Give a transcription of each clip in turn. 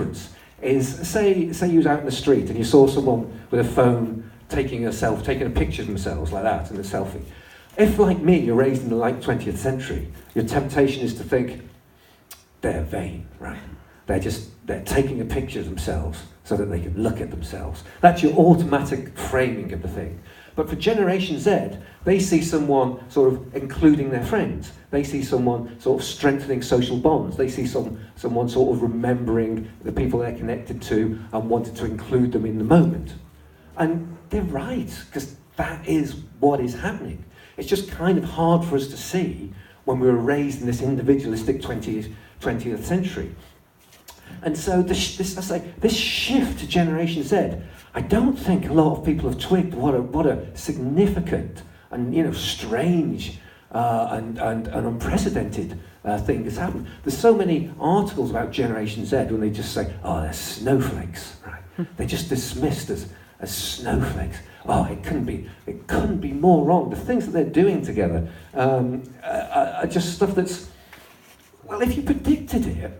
difference is, say you was out in the street and you saw someone with a phone taking a picture of themselves like that in a selfie. If, like me, you're raised in the late 20th century, your temptation is to think, they're vain, right? They're taking a picture of themselves so that they can look at themselves. That's your automatic framing of the thing. But for Generation Z, they see someone sort of including their friends. They see someone sort of strengthening social bonds. They see someone sort of remembering the people they're connected to and wanting to include them in the moment. And they're right, because that is what is happening. It's just kind of hard for us to see when we were raised in this individualistic 20th century. And so this shift to Generation Z, I don't think a lot of people have twigged what a significant and strange and unprecedented thing has happened. There's so many articles about Generation Z when they just say, oh, they're snowflakes, right? They're just dismissed as snowflakes. Oh, it couldn't be more wrong. The things that they're doing together are just stuff that's, well, if you predicted it,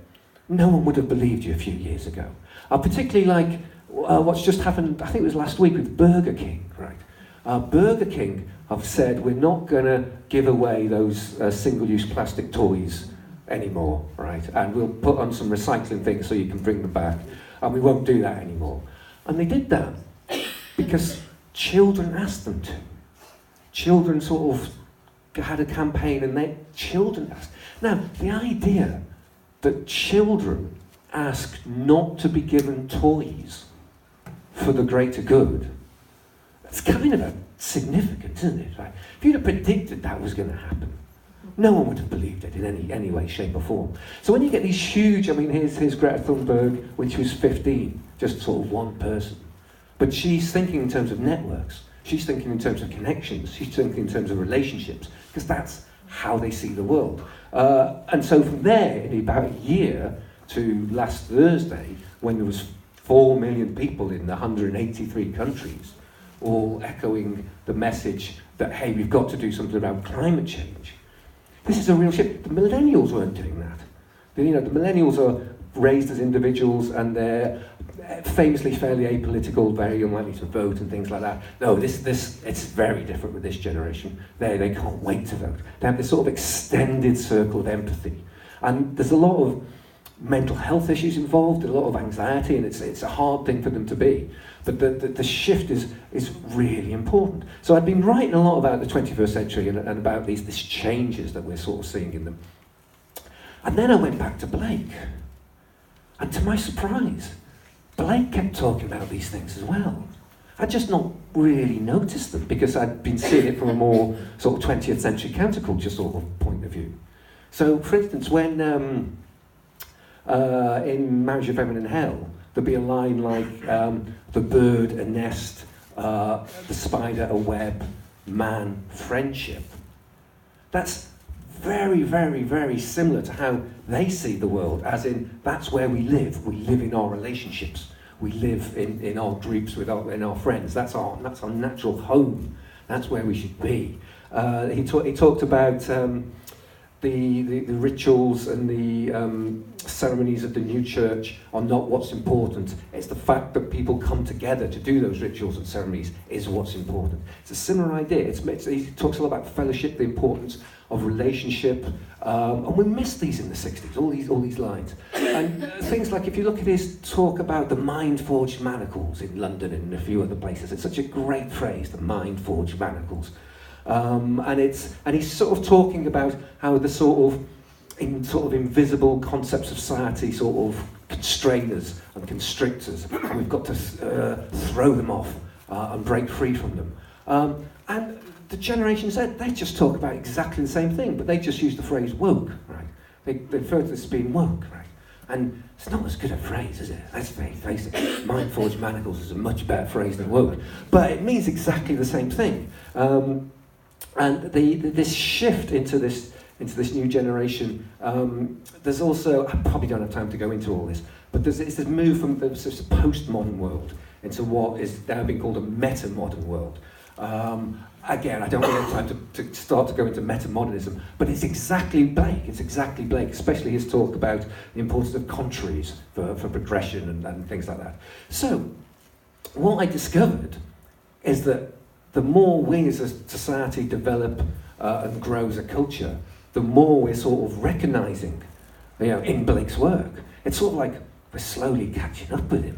no one would have believed you a few years ago. Particularly like what's just happened, I think it was last week with Burger King, right? Burger King have said we're not going to give away those single-use plastic toys anymore, right? And we'll put on some recycling things so you can bring them back, and we won't do that anymore. And they did that because children asked them to. Children sort of had a campaign and children asked. Now, the idea that children ask not to be given toys for the greater good, that's kind of significant, isn't it? Right? If you'd have predicted that was going to happen, no one would have believed it in any way, shape or form. So when you get these huge, here's Greta Thunberg when she was 15, just sort of one person. But she's thinking in terms of networks, she's thinking in terms of connections, she's thinking in terms of relationships, because that's how they see the world. And so from there, in about a year to last Thursday, when there was 4 million people in 183 countries, all echoing the message that, hey, we've got to do something about climate change. This is a real shift. The millennials weren't doing that. The millennials are raised as individuals and they're famously fairly apolitical, very unlikely to vote and things like that. No, it's very different with this generation. They can't wait to vote. They have this sort of extended circle of empathy. And there's a lot of mental health issues involved, a lot of anxiety, and it's a hard thing for them to be. But the shift is really important. So I've been writing a lot about the 21st century and about these changes that we're sort of seeing in them. And then I went back to Blake. And to my surprise, Blake kept talking about these things as well. I'd just not really noticed them because I'd been seeing it from a more sort of 20th century counterculture sort of point of view. So, for instance, when in Marriage of Heaven and Hell, there'd be a line like, the bird a nest, the spider a web, man friendship. That's very, very, very similar to how they see the world, as in, that's where we live. We live in our relationships. We live in our groups in our friends. That's our natural home. That's where we should be. He talked about the rituals and the ceremonies of the new church are not what's important. It's the fact that people come together to do those rituals and ceremonies is what's important. It's a similar idea. He talks a lot about fellowship, the importance of relationship, and we missed these in the 60s, all these lines. And things like, if you look at his talk about the mind-forged manacles in London and a few other places, it's such a great phrase, the mind-forged manacles. And he's sort of talking about how the sort of invisible concepts of society sort of constrain us and constrict us, and we've got to throw them off and break free from them. And the Generation Z, they just talk about exactly the same thing, but they just use the phrase woke, right? They refer to this as being woke, right? And it's not as good a phrase, is it? Let's face it. Mind-forged manacles is a much better phrase than woke, but it means exactly the same thing. And this shift into this new generation, there's also, I probably don't have time to go into all this, but it's this move from the sort of postmodern world into what is now being called a meta-modern world. again, I don't really have time to start to go into metamodernism, but it's exactly Blake. It's exactly Blake, especially his talk about the importance of contraries for progression and things like that. So, what I discovered is that the more we as a society develop and grow as a culture, the more we're sort of recognising, in Blake's work. It's sort of like we're slowly catching up with him,